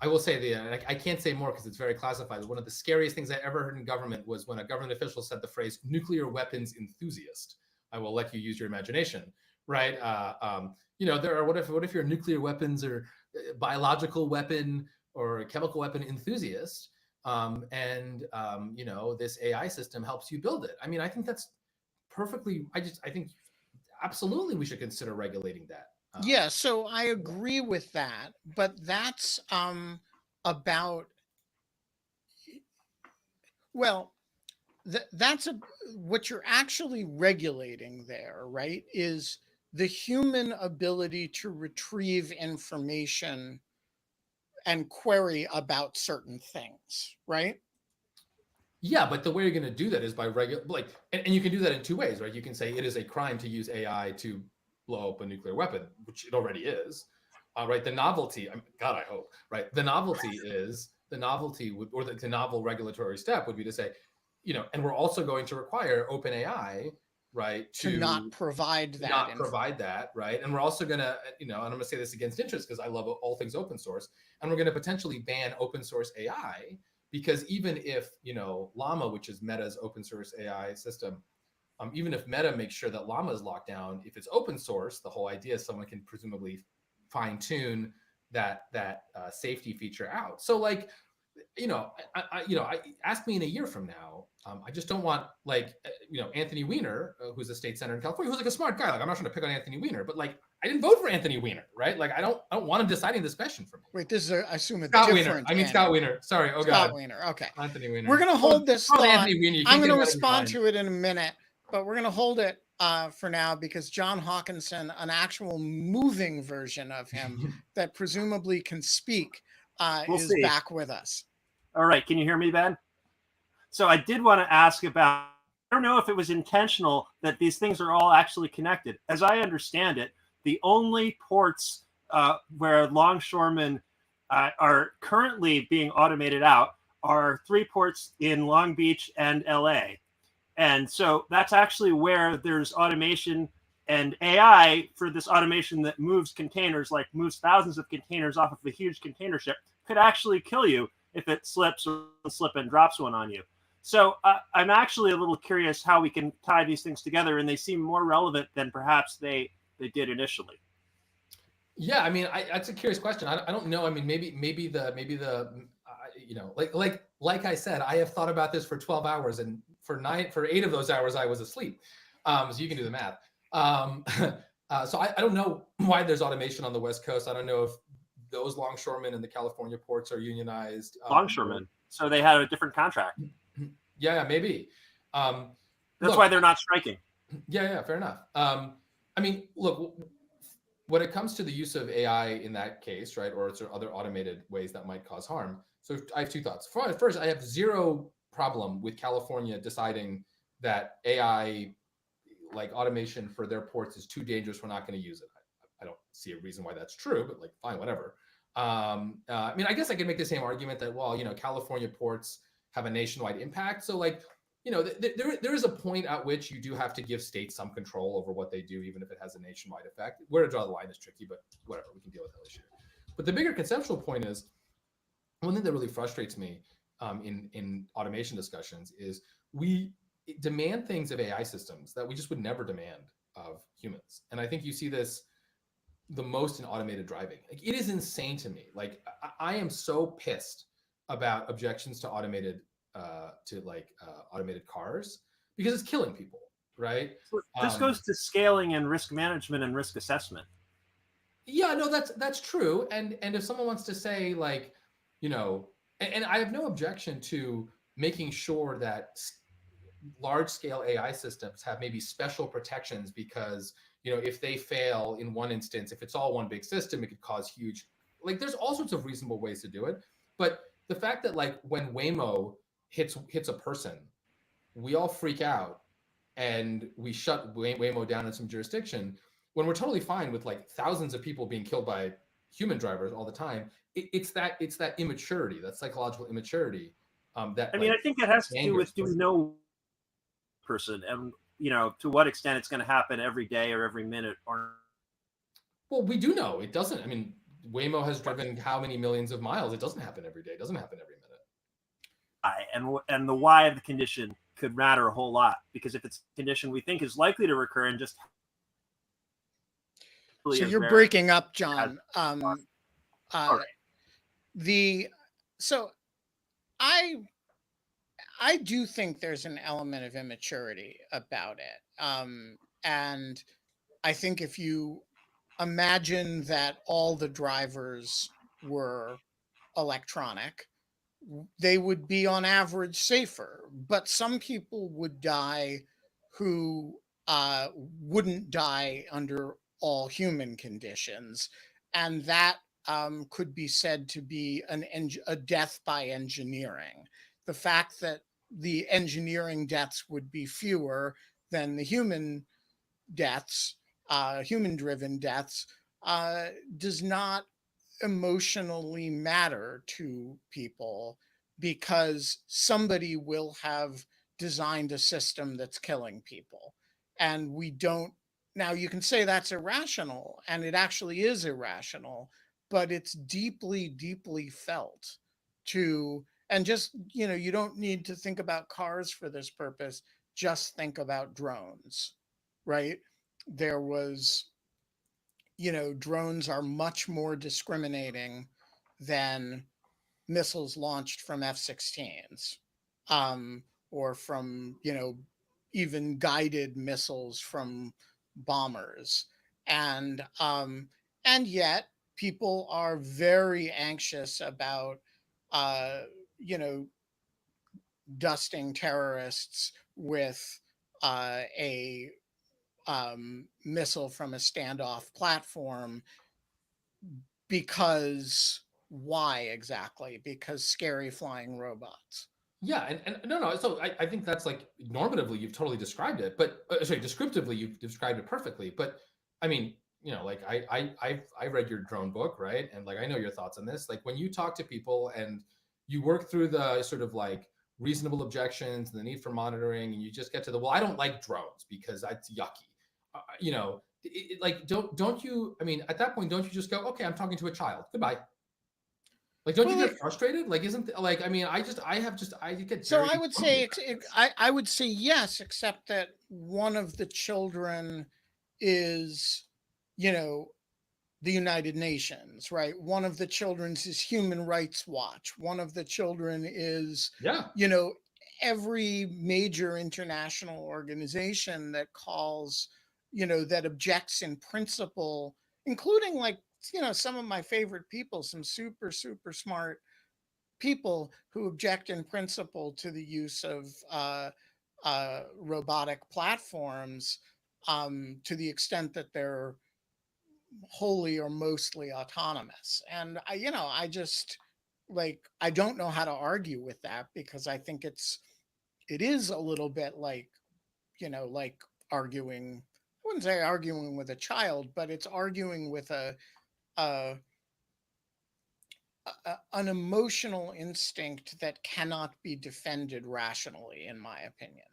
will say I can't say more because it's very classified. One of the scariest things I ever heard in government was when a government official said the phrase "nuclear weapons enthusiast." I will let you use your imagination, right? There are what if you're a nuclear weapons or biological weapon or a chemical weapon enthusiast, this AI system helps you build it. I mean, I think that's perfectly. I think absolutely we should consider regulating that. Yeah, so I agree with that, but that's about, well, that's what you're actually regulating there, right? Is the human ability to retrieve information and query about certain things, right? Yeah, but the way you're going to do that is by and you can do that in two ways, right? You can say it is a crime to use AI to blow up a nuclear weapon, which it already is, right? The novelty, God, I hope, right? The novelty or the novel regulatory step would be to say, and we're also going to require OpenAI, right, to not provide that, right? And we're also going to, and I'm going to say this against interest because I love all things open source, and we're going to potentially ban open source AI because even if, Llama, which is Meta's open source AI system, even if Meta makes sure that Llama is locked down, if it's open source, the whole idea is someone can presumably fine tune that safety feature out. So, like, ask me in a year from now. I just don't want Anthony Weiner, who's a state senator in California, who's like a smart guy. Like, I'm not trying to pick on Anthony Weiner, but like, I didn't vote for Anthony Weiner, right? Like, I don't want him deciding this question for me. Wait, this is I assume a Scott different. Weiner. Scott Weiner. Sorry. Oh, God. Scott Weiner. Okay. Anthony Weiner. We're gonna hold this thought. Anthony Weiner. I'm gonna respond to it in a minute, but we're gonna hold it for now because John Hawkinson, an actual moving version of him that presumably can speak, is back with us. All right. Can you hear me, Ben? So I did want to ask about, I don't know if it was intentional that these things are all actually connected. As I understand it, the only ports where longshoremen are currently being automated out are 3 ports in Long Beach and LA. And so that's actually where there's automation and AI for this automation that moves containers, like moves thousands of containers off of a huge container ship, could actually kill you if it slips or slip and drops one on you. So I'm actually a little curious how we can tie these things together, and they seem more relevant than perhaps they did initially. Yeah, I mean, that's a curious question. I don't know. I mean, maybe the you know, like I said, I have thought about this for 12 hours, and for 8 of those hours I was asleep. So you can do the math. So I don't know why there's automation on the West Coast. I don't know if those longshoremen in the California ports are unionized. Longshoremen, so they had a different contract. Yeah, maybe. That's look, why they're not striking. Yeah, fair enough. I mean, look, when it comes to the use of AI in that case, right, or other automated ways that might cause harm. So I have two thoughts. First, I have zero problem with California deciding that AI, like automation for their ports, is too dangerous. We're not going to use it. I don't see a reason why that's true, but like, fine, whatever. I mean, I guess I could make the same argument that, well, you know, California ports have a nationwide impact. So like, you know, there is a point at which you do have to give states some control over what they do, even if it has a nationwide effect. Where to draw the line is tricky, but whatever, we can deal with that issue. But the bigger conceptual point is, one thing that really frustrates me in automation discussions is we demand things of AI systems that we just would never demand of humans. And I think you see this the most in automated driving. Like, it is insane to me. Like, I am so pissed about objections to automated cars, because it's killing people, right? So this goes to scaling and risk management and risk assessment. Yeah, no, that's true. And if someone wants to say, like, you know, and I have no objection to making sure that large scale AI systems have maybe special protections, because, you know, if they fail in one instance, if it's all one big system, it could cause huge, like, there's all sorts of reasonable ways to do it. But the fact that, like, when Waymo hits a person, we all freak out and we shut Waymo down in some jurisdiction, when we're totally fine with like thousands of people being killed by human drivers all the time. It's that immaturity, that psychological immaturity. That, I mean, like, I think it has to do with, do we angers know person, and you know, to what extent it's going to happen every day or every minute, or Well, we do know it doesn't. I mean, Waymo has driven how many millions of miles? It doesn't happen every day. It doesn't happen every minute. and the why of the condition could matter a whole lot, because if it's a condition we think is likely to recur and just so you're breaking up, John. Sorry. So I do think there's an element of immaturity about it. And I think if you imagine that all the drivers were electronic, they would be on average safer. But some people would die who wouldn't die under all human conditions. And that could be said to be a death by engineering. The fact that the engineering deaths would be fewer than the human deaths, human-driven deaths, does not emotionally matter to people, because somebody will have designed a system that's killing people. And we don't, now you can say that's irrational, and it actually is irrational, but it's deeply, deeply felt to, and just, you know, you don't need to think about cars for this purpose. Just think about drones, right? There was, you know, drones are much more discriminating than missiles launched from F-16s, or from, you know, even guided missiles from bombers. And yet people are very anxious about, you know, dusting terrorists with a missile from a standoff platform. Because why exactly? Because scary flying robots. Yeah, and no. So I think that's, like, normatively you've totally described it, but sorry, descriptively you've described it perfectly. But I mean, you know, like, I read your drone book, right? And, like, I know your thoughts on this. Like, when you talk to people and you work through the sort of, like, reasonable objections and the need for monitoring, and you just get to the, well, I don't like drones because that's yucky. You know, like, don't you? I mean, at that point, don't you just go, okay, I'm talking to a child. Goodbye. Like, don't you Well, get frustrated? Like, isn't like, I mean, I get so very I would grumpy say about this. I would say yes, except that one of the children is, you know, the United Nations, right? One of the children's is Human Rights Watch. One of the children is, Yeah. you know, every major international organization that calls, you know, that objects in principle, including like, you know, some of my favorite people, some super, super smart people who object in principle to the use of robotic platforms to the extent that they're wholly or mostly autonomous. And I, you know, I just like, I don't know how to argue with that because I think it is a little bit like, you know, like arguing, I wouldn't say arguing with a child, but it's arguing with a an emotional instinct that cannot be defended rationally, in my opinion.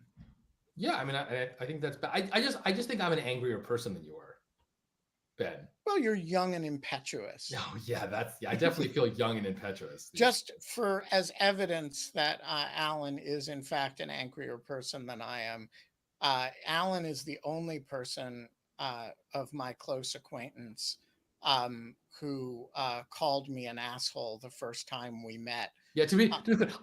Yeah, I mean, I think that's bad. I just think I'm an angrier person than you are, Ben. Well, you're young and impetuous. Oh yeah, I definitely feel young and impetuous these days. Just for as evidence that Alan is in fact an angrier person than I am. Alan is the only person of my close acquaintance who called me an asshole the first time we met. Yeah,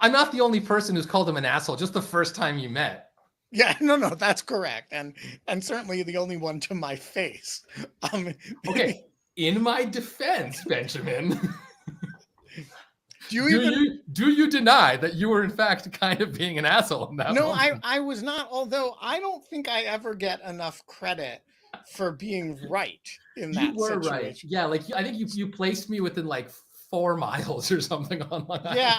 I'm not the only person who's called him an asshole. Just the first time you met. Yeah, no, that's correct, and certainly the only one to my face. Okay, in my defense, Benjamin, do you deny that you were in fact kind of being an asshole in that No, moment? I was not. Although I don't think I ever get enough credit for being right in You that were situation. right. Yeah, like I think you placed me within like 4 miles or something on Long Island. Yeah,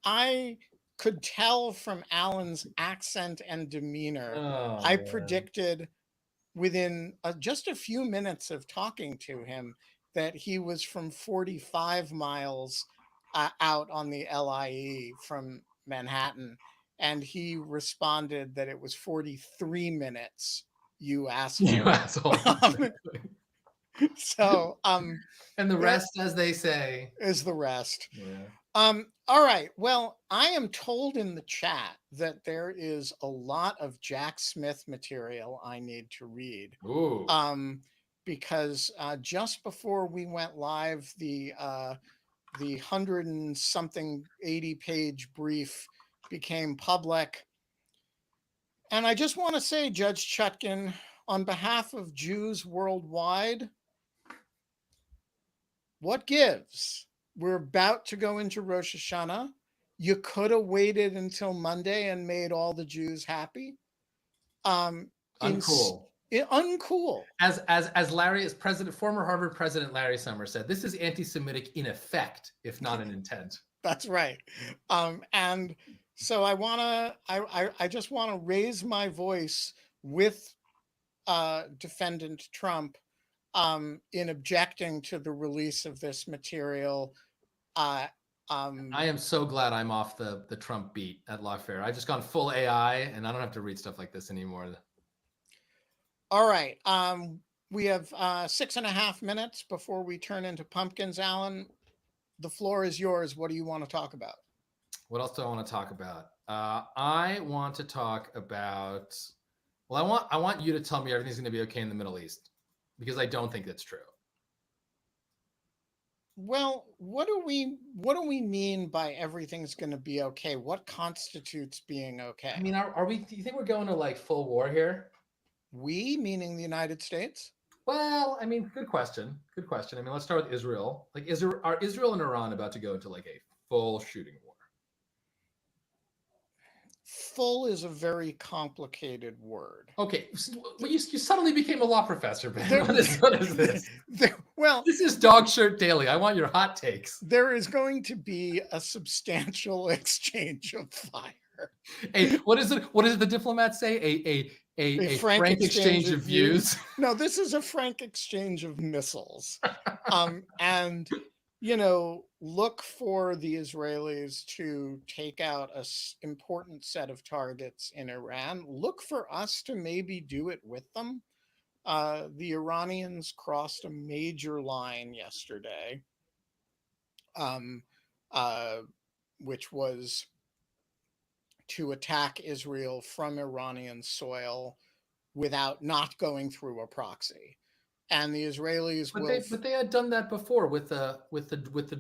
I could tell from Alan's accent and demeanor. Oh, I man. predicted within just a few minutes of talking to him that he was from 45 miles out on the LIE from Manhattan. And he responded that it was 43 minutes, you asshole. You asshole. So, and the rest, as they say, is the rest. Yeah. All right. Well, I am told in the chat that there is a lot of Jack Smith material I need to read. Ooh. Because just before we went live, the 100 and something 80-page brief became public. And I just want to say, Judge Chutkin, on behalf of Jews worldwide, what gives? We're about to go into Rosh Hashanah. You could have waited until Monday and made all the Jews happy. Uncool. Uncool. As Larry, as president, former Harvard president Larry Summers said, this is anti-Semitic in effect, if not in intent. That's right. And so I just want to raise my voice with defendant Trump in objecting to the release of this material. I am so glad I'm off the Trump beat at Lawfare. I've just gone full AI, and I don't have to read stuff like this anymore. All right. We have 6.5 minutes before we turn into pumpkins. Alan, the floor is yours. What do you want to talk about? What else do I want to talk about? I want to talk about. Well, I want you to tell me everything's going to be okay in the Middle East, because I don't think that's true. Well, what do we mean by everything's going to be okay? What constitutes being okay? I mean, are we? Do you think we're going to like full war here? We, meaning the United States? Well, I mean, good question. Good question. I mean, let's start with Israel. Like, are Israel and Iran about to go into like a full shooting war? Full is a very complicated word. Okay, well, you suddenly became a law professor, Ben. What is this? Well, this is Dog Shirt Daily. I want your hot takes. There is going to be a substantial exchange of fire. Hey, what is it? What does the diplomats say? A frank exchange of views. No, this is a frank exchange of missiles. And look for the Israelis to take out an important set of targets in Iran. Look for us to maybe do it with them. The Iranians crossed a major line yesterday. uh, which was to attack Israel from Iranian soil without not going through a proxy. And the Israelis will But they had done that before with the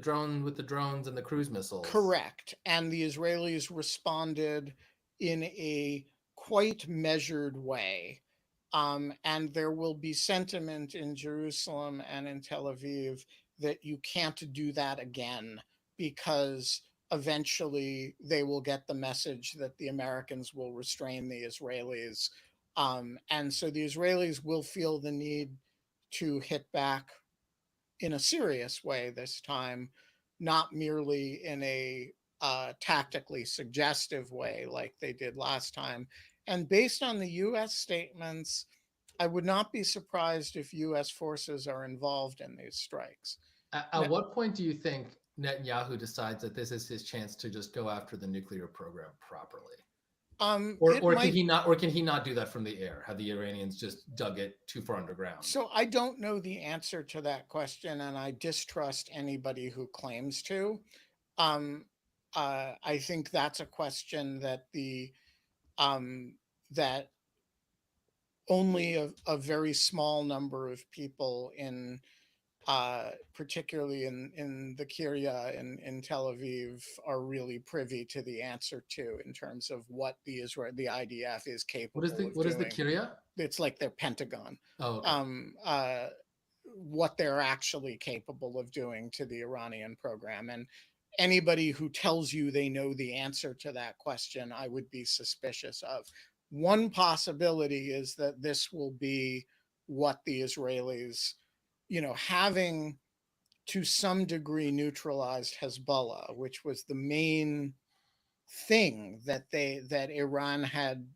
drones and the cruise missiles. correct. And the Israelis responded in a quite measured way. And there will be sentiment in Jerusalem and in Tel Aviv that you can't do that again, because eventually they will get the message that the Americans will restrain the Israelis. And so the Israelis will feel the need to hit back in a serious way this time, not merely in a tactically suggestive way like they did last time. And based on the US statements, I would not be surprised if US forces are involved in these strikes. At what point do you think Netanyahu decides that this is his chance to just go after the nuclear program properly? Or can he not do that from the air? Have the Iranians just dug it too far underground? So I don't know the answer to that question, and I distrust anybody who claims to. Um, I think that's a question that that only a very small number of people in particularly in the Kiryat in Tel Aviv are really privy to the answer to, in terms of what the IDF is capable of doing. What is the Kiryat? It's like their Pentagon. Oh, okay. What they're actually capable of doing to the Iranian program. And anybody who tells you they know the answer to that question, I would be suspicious of. One possibility is that this will be what the Israelis, having to some degree neutralized Hezbollah, which was the main thing that Iran had,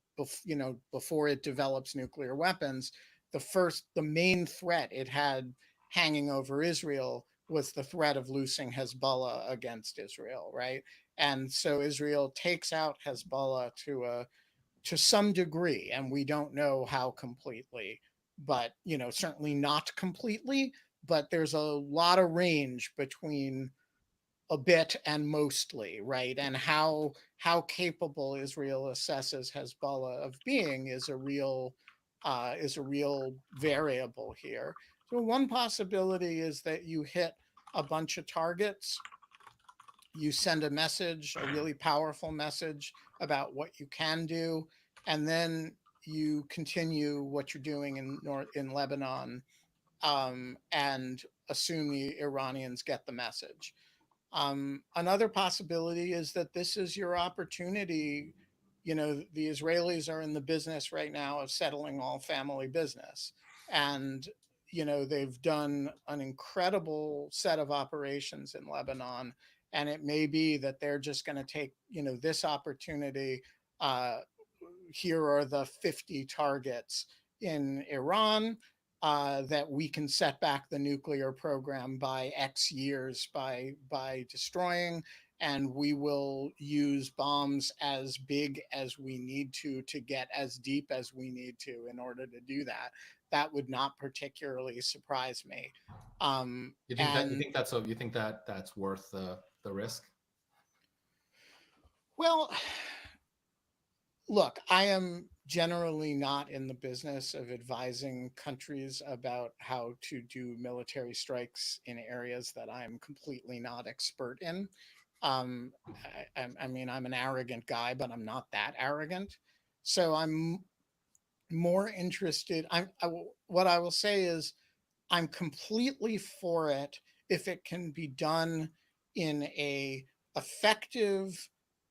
before it develops nuclear weapons. The main threat it had hanging over Israel was the threat of losing Hezbollah against Israel, right? And so Israel takes out Hezbollah to some degree, and we don't know how completely, but certainly not completely. But there's a lot of range between a bit and mostly, right? And how capable Israel assesses Hezbollah of being is a real variable here. So one possibility is that you hit a bunch of targets, you send a message, a really powerful message about what you can do, and then you continue what you're doing in Lebanon, and assume the Iranians get the message. Another possibility is that this is your opportunity. The Israelis are in the business right now of settling all family business. And, they've done an incredible set of operations in Lebanon. And it may be that they're just going to take, this opportunity. Here are the 50 targets in Iran. That we can set back the nuclear program by X years by destroying, and we will use bombs as big as we need to get as deep as we need to in order to do that. That would not particularly surprise me. You think that's worth the risk? Well, look, I am generally not in the business of advising countries about how to do military strikes in areas that I'm completely not expert in. I mean, I'm an arrogant guy, but I'm not that arrogant. So I'm more interested. What I will say is I'm completely for it if it can be done in a effective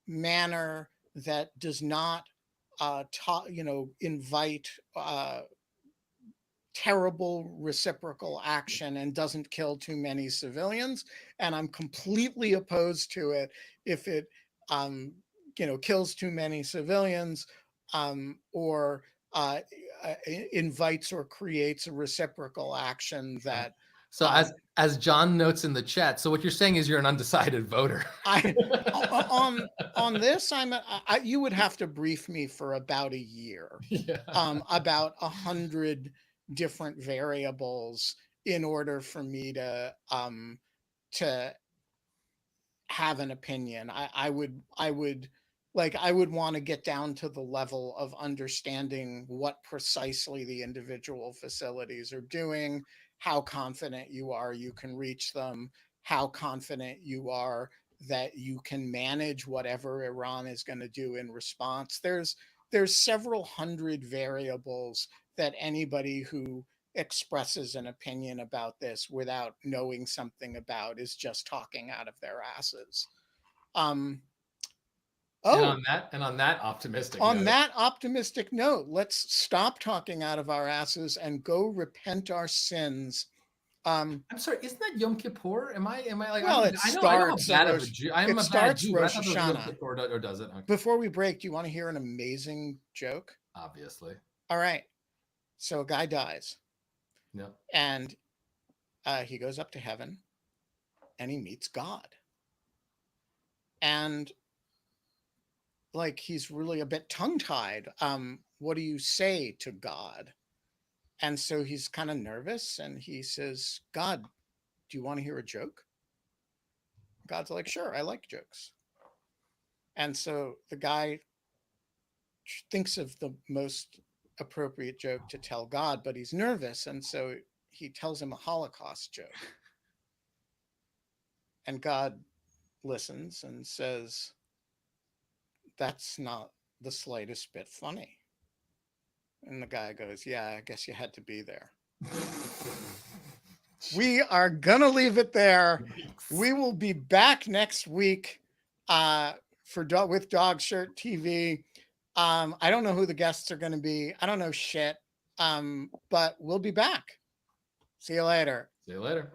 manner that does not invite terrible reciprocal action and doesn't kill too many civilians. And I'm completely opposed to it if it kills too many civilians, or invites or creates a reciprocal action that. So as John notes in the chat, so what you're saying is you're an undecided voter. On this, you would have to brief me for about a year, Yeah. About 100 different variables in order for me to have an opinion. I would I would want to get down to the level of understanding what precisely the individual facilities are doing, how confident you are you can reach them, how confident you are that you can manage whatever Iran is going to do in response. There's several hundred variables that anybody who expresses an opinion about this without knowing something about is just talking out of their asses. And Oh, on that optimistic on note, that optimistic note, let's stop talking out of our asses and go repent our sins. I'm sorry, isn't that Yom Kippur? Am I like Well, I know I'm a bad of a Jew. I am it a bad starts Jew, but I Rosh thought that was Yom Hashanah. Kippur or does it? Okay. Before we break, do you want to hear an amazing joke? Obviously. All right. So a guy dies. No. And he goes up to heaven and he meets God. And like he's really a bit tongue-tied. What do you say to God? And so he's kind of nervous and he says, God, do you want to hear a joke? God's like, sure, I like jokes. And so the guy thinks of the most appropriate joke to tell God, but he's nervous. And so he tells him a Holocaust joke. And God listens and says, that's not the slightest bit funny. And the guy goes, yeah, I guess you had to be there. We are going to leave it there. We will be back next week with Dog Shirt TV. I don't know who the guests are going to be. I don't know shit. But we'll be back. See you later. See you later.